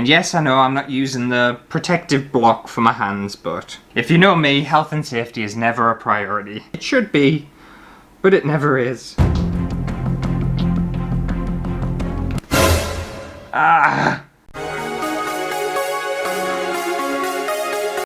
And yes, I know I'm not using the protective block for my hands, but if you know me, health and safety is never a priority. It should be, but it never is. Ah!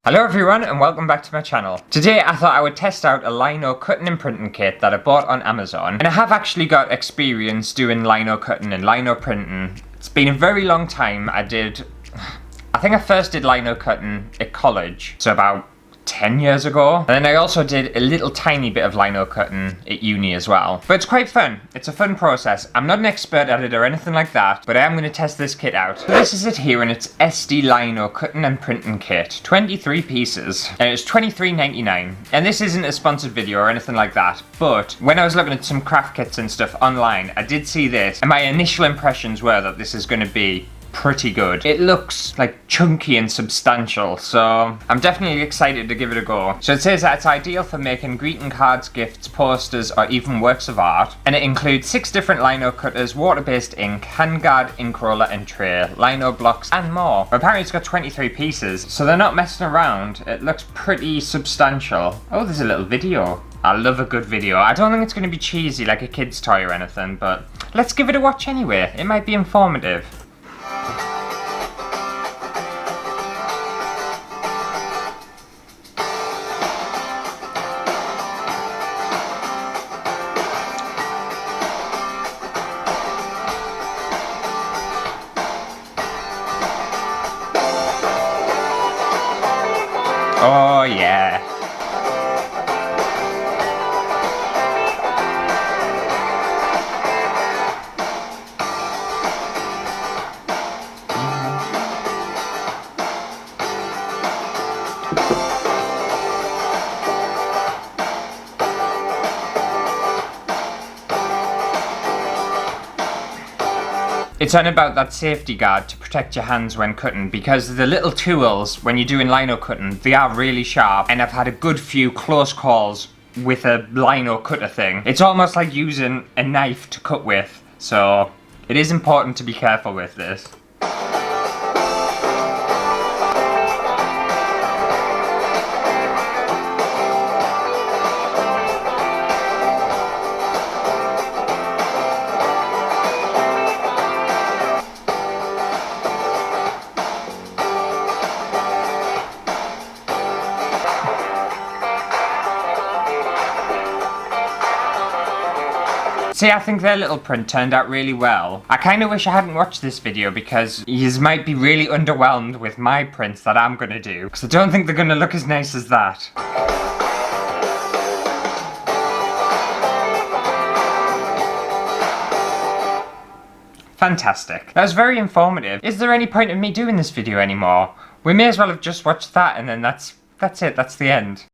Hello everyone and welcome back to my channel. Today I thought I would test out a lino cutting and printing kit that I bought on Amazon. And I have actually got experience doing lino cutting and lino printing. It's been a very long time. I think I first did lino cutting at college, so about 10 years ago. And then I also did a little tiny bit of lino cutting at uni as well. But it's quite fun. It's a fun process. I'm not an expert at it or anything like that, but I am going to test this kit out. So this is it here, and it's Essdee Lino cutting and printing kit. 23 pieces. And it's $23.99. And this isn't a sponsored video or anything like that, but when I was looking at some craft kits and stuff online, I did see this, and my initial impressions were that this is going to be pretty good. It looks like chunky and substantial, so I'm definitely excited to give it a go. So it says that it's ideal for making greeting cards, gifts, posters, or even works of art. And it includes 6 different lino cutters, water-based ink, handguard, ink roller and tray, lino blocks and more. But apparently it's got 23 pieces, so they're not messing around. It looks pretty substantial. Oh, there's a little video. I love a good video. I don't think it's going to be cheesy like a kid's toy or anything, but let's give it a watch anyway. It might be informative. Oh yeah. It's on about that safety guard to protect your hands when cutting, because the little tools when you're doing lino cutting, they are really sharp, and I've had a good few close calls with a lino cutter thing. It's almost like using a knife to cut with, so it is important to be careful with this. See, I think their little print turned out really well. I kind of wish I hadn't watched this video because you might be really underwhelmed with my prints that I'm gonna do, because I don't think they're gonna look as nice as that. Fantastic. That was very informative. Is there any point in me doing this video anymore? We may as well have just watched that and then that's it, that's the end.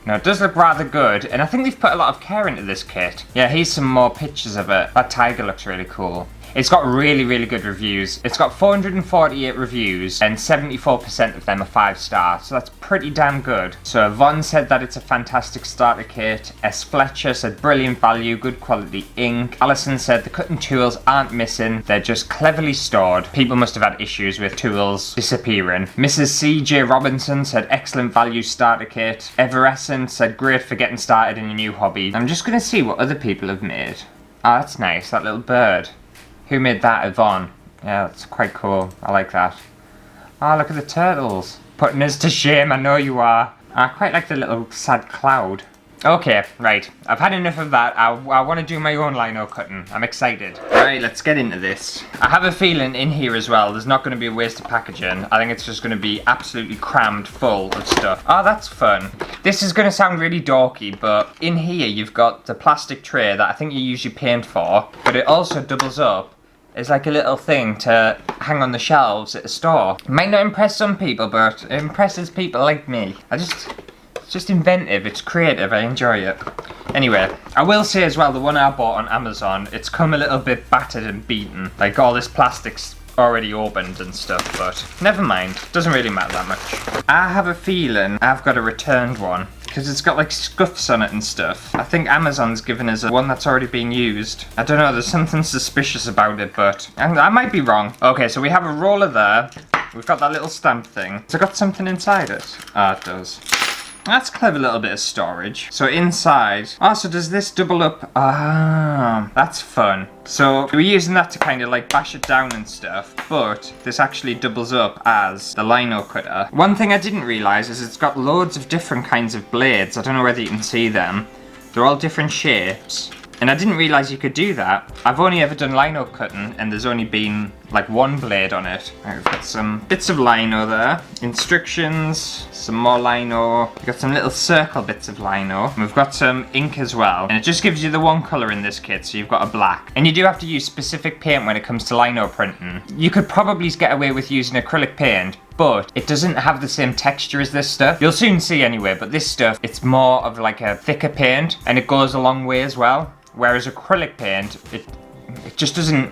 Now it does look rather good, and I think they've put a lot of care into this kit. Yeah, here's some more pictures of it. That tiger looks really cool. It's got really, really good reviews. It's got 448 reviews, and 74% of them are 5-star, so that's pretty damn good. So Vaughn said that it's a fantastic starter kit. S. Fletcher said brilliant value, good quality ink. Alison said the cutting tools aren't missing, they're just cleverly stored. People must have had issues with tools disappearing. Mrs. C.J. Robinson said excellent value starter kit. Everescent said great for getting started in a new hobby. I'm just gonna see what other people have made. Oh, that's nice, that little bird. Who made that? Yvonne. Yeah, that's quite cool. I like that. Oh, look at the turtles. Putting us to shame, I know you are. I quite like the little sad cloud. Okay, right. I've had enough of that. I want to do my own lino cutting. I'm excited. Alright, let's get into this. I have a feeling in here as well, there's not going to be a waste of packaging. I think it's just going to be absolutely crammed full of stuff. Oh, that's fun. This is going to sound really dorky, but in here you've got the plastic tray that I think you use your paint for, but it also doubles up. It's like a little thing to hang on the shelves at a store. It might not impress some people, but it impresses people like me. It's just inventive, it's creative, I enjoy it. Anyway, I will say as well, the one I bought on Amazon, it's come a little bit battered and beaten. Like all this plastic's already opened and stuff, but never mind, doesn't really matter that much. I have a feeling I've got a returned one. because it's got like scuffs on it and stuff. I think Amazon's given us one that's already been used. I don't know, there's something suspicious about it, but I might be wrong. Okay, so we have a roller there. We've got that little stamp thing. It's got something inside it. Ah, it does. That's a clever little bit of storage. So inside, so does this double up? Ah, that's fun. So we're using that to kind of like bash it down and stuff, but this actually doubles up as the lino cutter. One thing I didn't realise is it's got loads of different kinds of blades. I don't know whether you can see them. They're all different shapes. And I didn't realise you could do that. I've only ever done lino cutting and there's only been like one blade on it. Right, we've got some bits of lino there. Instructions, some more lino. We've got some little circle bits of lino. And we've got some ink as well. And it just gives you the one colour in this kit, so you've got a black. And you do have to use specific paint when it comes to lino printing. You could probably get away with using acrylic paint, but it doesn't have the same texture as this stuff. You'll soon see anyway, but this stuff, it's more of like a thicker paint and it goes a long way as well. Whereas acrylic paint, it just doesn't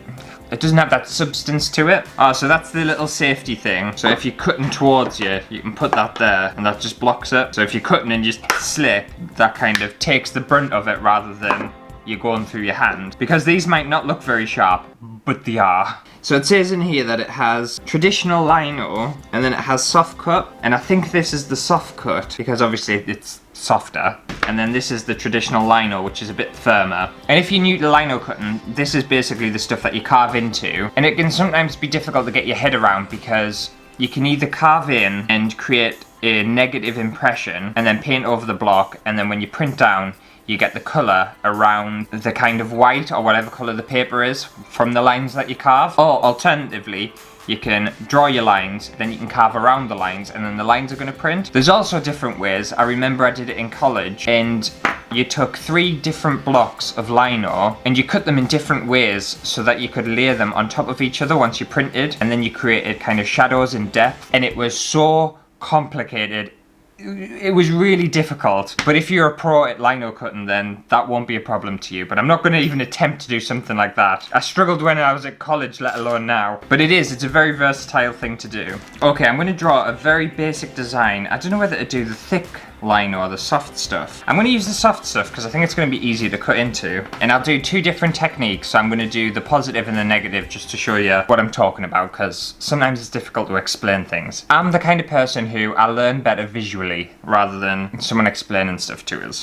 have that substance to it. So that's the little safety thing. So if you're cutting towards you, you can put that there and that just blocks it. So if you're cutting and you just slip, that kind of takes the brunt of it rather than you going through your hand. Because these might not look very sharp, but they are. So it says in here that it has traditional lino and then it has soft cut. And I think this is the soft cut because obviously it's softer. And then this is the traditional lino, which is a bit firmer. And if you're new to lino cutting, this is basically the stuff that you carve into. And it can sometimes be difficult to get your head around because you can either carve in and create a negative impression and then paint over the block, and then when you print down, you get the colour around the kind of white or whatever colour the paper is from the lines that you carve. Or alternatively, you can draw your lines, then you can carve around the lines, and then the lines are going to print. There's also different ways. I remember I did it in college, and you took 3 different blocks of lino, and you cut them in different ways so that you could layer them on top of each other once you printed, and then you created kind of shadows in depth, and it was so complicated. It was really difficult, but if you're a pro at lino cutting, then that won't be a problem to you. But I'm not going to even attempt to do something like that. I struggled when I was at college, let alone now. But it's a very versatile thing to do. Okay, I'm going to draw a very basic design. I don't know whether to do the thick lino or the soft stuff. I'm going to use the soft stuff because I think it's going to be easier to cut into. And I'll do 2 different techniques. So I'm going to do the positive and the negative just to show you what I'm talking about, because sometimes it's difficult to explain things. I'm the kind of person who I learn better visually rather than someone explaining stuff to us.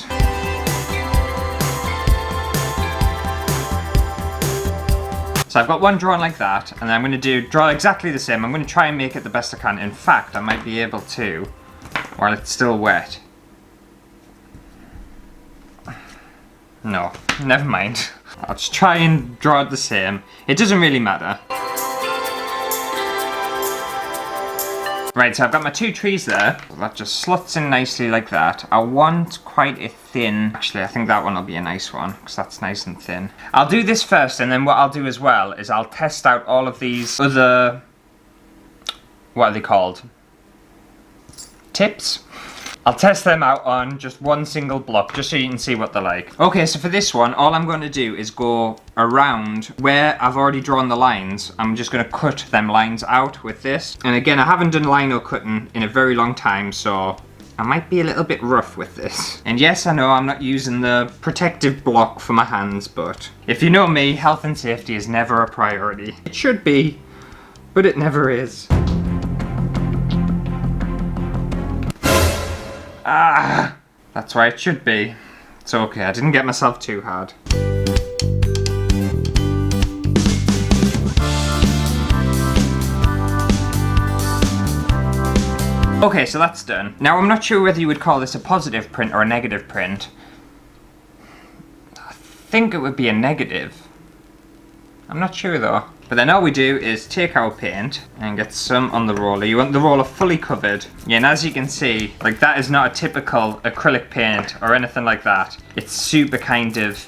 So I've got one drawn like that, and then I'm going to draw exactly the same. I'm going to try and make it the best I can. In fact, I might be able to, while it's still wet. No, never mind. I'll just try and draw it the same. It doesn't really matter. Right, so I've got my 2 trees there. That just slots in nicely like that. I want quite a thin... Actually, I think that one will be a nice one, because that's nice and thin. I'll do this first, and then what I'll do as well is I'll test out all of these other... What are they called? Tips? I'll test them out on just one single block, just so you can see what they're like. Okay, so for this one, all I'm going to do is go around where I've already drawn the lines. I'm just going to cut them lines out with this. And again, I haven't done lino cutting in a very long time, so I might be a little bit rough with this. And yes, I know I'm not using the protective block for my hands, but if you know me, health and safety is never a priority. It should be, but it never is. Ah, that's why it should be. It's okay, I didn't get myself too hard. Okay, so that's done. Now I'm not sure whether you would call this a positive print or a negative print. I think it would be a negative. I'm not sure though. But then all we do is take our paint and get some on the roller. You want the roller fully covered. Yeah, and as you can see, like that is not a typical acrylic paint or anything like that. It's super kind of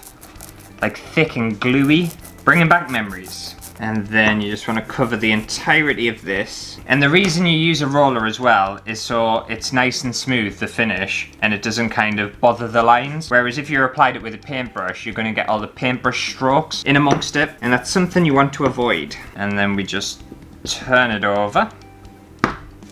like thick and gluey, bringing back memories. And then you just want to cover the entirety of this. And the reason you use a roller as well is so it's nice and smooth, the finish, and it doesn't kind of bother the lines. Whereas if you applied it with a paintbrush, you're going to get all the paintbrush strokes in amongst it, and that's something you want to avoid. And then we just turn it over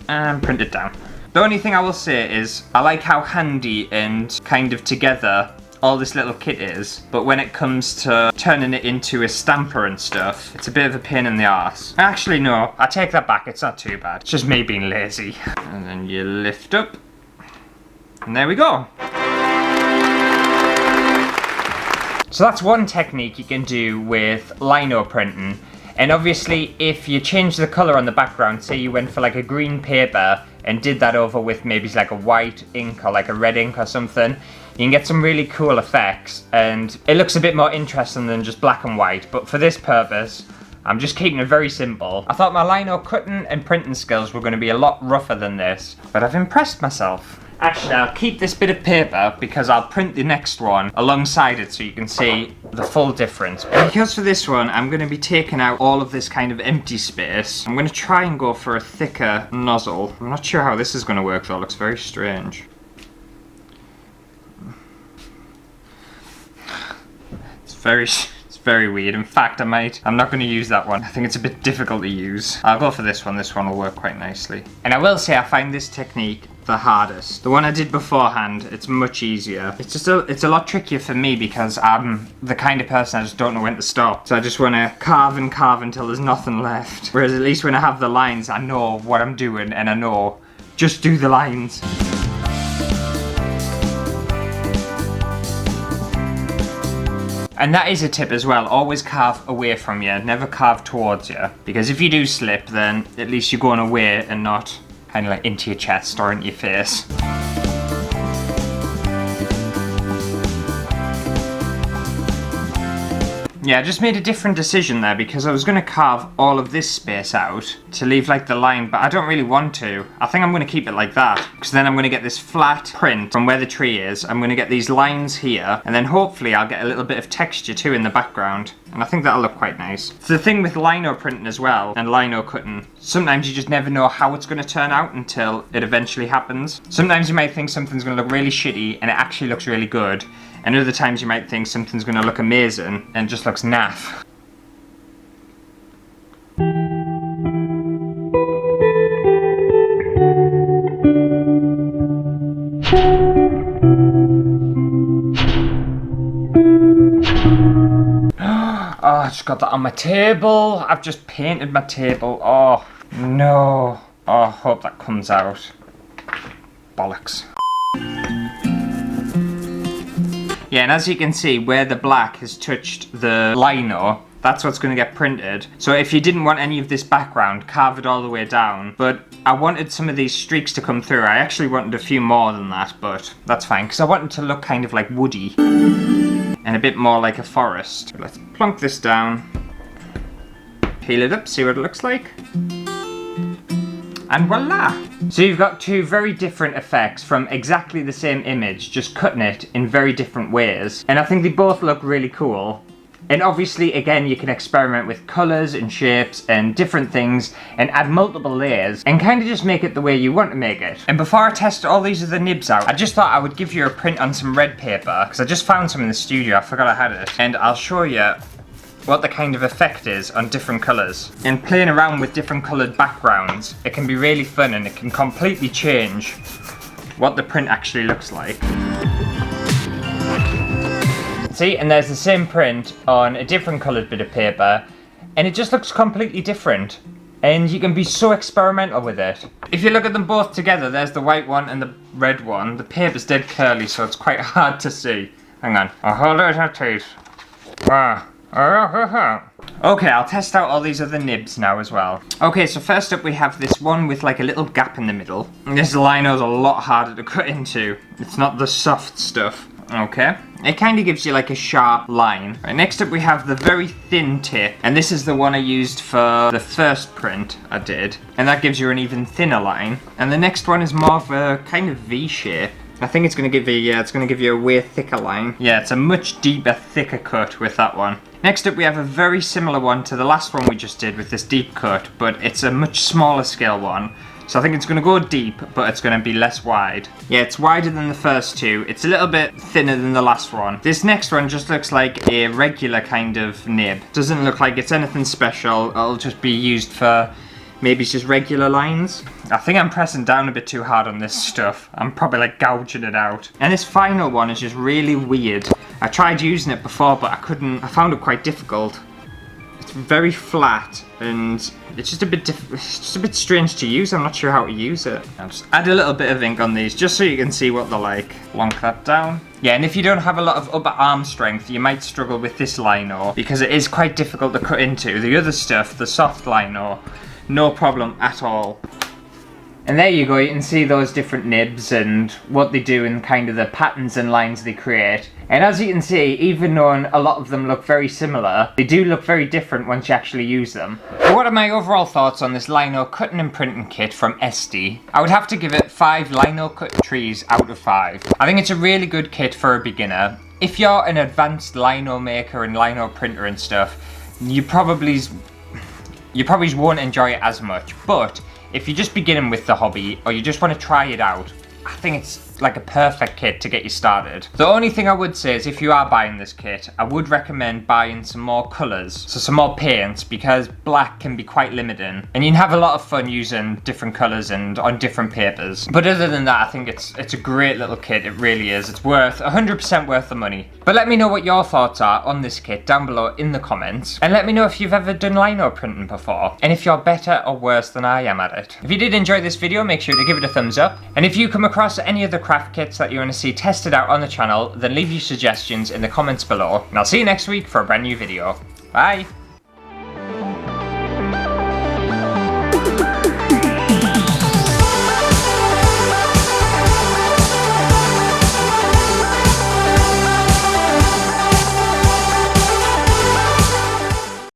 and print it down. The only thing I will say is I like how handy and kind of together all this little kit is, but when it comes to turning it into a stamper and stuff, it's a bit of a pain in the arse. Actually, no, I take that back, it's not too bad. It's just me being lazy. And then you lift up, and there we go. So that's one technique you can do with lino printing. And obviously, if you change the colour on the background, say you went for like a green paper and did that over with maybe like a white ink or like a red ink or something, you can get some really cool effects, and it looks a bit more interesting than just black and white. But for this purpose, I'm just keeping it very simple. I thought my lino cutting and printing skills were going to be a lot rougher than this, but I've impressed myself. Actually, I'll keep this bit of paper because I'll print the next one alongside it so you can see the full difference. Because for this one, I'm going to be taking out all of this kind of empty space. I'm going to try and go for a thicker nozzle. I'm not sure how this is going to work though, it looks very strange. It's very weird. In fact, I'm not going to use that one. I think it's a bit difficult to use. I'll go for this one. This one will work quite nicely. And I will say I find this technique the hardest. The one I did beforehand, it's much easier. It's a lot trickier for me because I'm the kind of person I just don't know when to stop. So I just want to carve and carve until there's nothing left. Whereas at least when I have the lines, I know what I'm doing and I know just do the lines. And that is a tip as well, always carve away from you, never carve towards you. Because if you do slip, then at least you're going away and not kind of like into your chest or into your face. Yeah, I just made a different decision there because I was going to carve all of this space out to leave like the line, but I don't really want to. I think I'm going to keep it like that because then I'm going to get this flat print from where the tree is. I'm going to get these lines here and then hopefully I'll get a little bit of texture too in the background. And I think that'll look quite nice. It's the thing with lino printing as well and lino cutting. Sometimes you just never know how it's going to turn out until it eventually happens. Sometimes you might think something's going to look really shitty and it actually looks really good. And other times you might think something's going to look amazing and just looks naff. Oh, I just got that on my table. I've just painted my table. Oh, no. Oh, I hope that comes out. Bollocks. Yeah, and as you can see, where the black has touched the lino, that's what's going to get printed. So if you didn't want any of this background, carve it all the way down. But I wanted some of these streaks to come through. I actually wanted a few more than that, but that's fine, because I wanted to look kind of like woody and a bit more like a forest. Let's plonk this down, peel it up, see what it looks like. And voila! So you've got two very different effects from exactly the same image, just cutting it in very different ways. And I think they both look really cool. And obviously, again, you can experiment with colours and shapes and different things and add multiple layers and kind of just make it the way you want to make it. And before I test all these other nibs out, I just thought I would give you a print on some red paper because I just found some in the studio, I forgot I had it. And I'll show you what the kind of effect is on different colours. And playing around with different coloured backgrounds, it can be really fun and it can completely change what the print actually looks like. See, and there's the same print on a different coloured bit of paper and it just looks completely different. And you can be so experimental with it. If you look at them both together, there's the white one and the red one. The paper's dead curly, so it's quite hard to see. Hang on, I'll hold it at taste. Okay, I'll test out all these other nibs now as well. Okay, so first up we have this one with like a little gap in the middle. And this lino's a lot harder to cut into. It's not the soft stuff. Okay, it kind of gives you like a sharp line. Right, next up we have the very thin tip, and this is the one I used for the first print I did, and that gives you an even thinner line. And the next one is more of a kind of V shape. I think it's going to give you, yeah, it's going to give you a way thicker line. Yeah, it's a much deeper, thicker cut with that one. Next up we have a very similar one to the last one we just did with this deep cut, but it's a much smaller scale one. So I think it's going to go deep, but it's going to be less wide. Yeah, it's wider than the first two. It's a little bit thinner than the last one. This next one just looks like a regular kind of nib. Doesn't look like it's anything special. It'll just be used for maybe it's just regular lines. I think I'm pressing down a bit too hard on this stuff. I'm probably like gouging it out. And this final one is just really weird. I tried using it before, but I found it quite difficult. It's very flat and it's just a bit strange to use. I'm not sure how to use it. I'll just add a little bit of ink on these just so you can see what they're like. Plonk that down. Yeah, and if you don't have a lot of upper arm strength, you might struggle with this lino because it is quite difficult to cut into. The other stuff, the soft lino, no problem at all. And there you go, you can see those different nibs and what they do and kind of the patterns and lines they create. And as you can see, even though a lot of them look very similar, they do look very different once you actually use them. But what are my overall thoughts on this lino cutting and printing kit from Essdee? I would have to give it 5 lino cut trees out of 5. I think it's a really good kit for a beginner. If you're an advanced lino maker and lino printer and stuff, you probably won't enjoy it as much. But if you're just beginning with the hobby or you just want to try it out, I think it's like a perfect kit to get you started. The only thing I would say is if you are buying this kit, I would recommend buying some more colours, so some more paints, because black can be quite limiting and you can have a lot of fun using different colours and on different papers. But other than that, I think it's a great little kit. It really is. It's worth 100% worth the money. But let me know what your thoughts are on this kit down below in the comments, and let me know if you've ever done lino printing before and if you're better or worse than I am at it. If you did enjoy this video, make sure to give it a thumbs up, and if you come across any other craft kits that you want to see tested out on the channel, then leave your suggestions in the comments below, and I'll see you next week for a brand new video. Bye!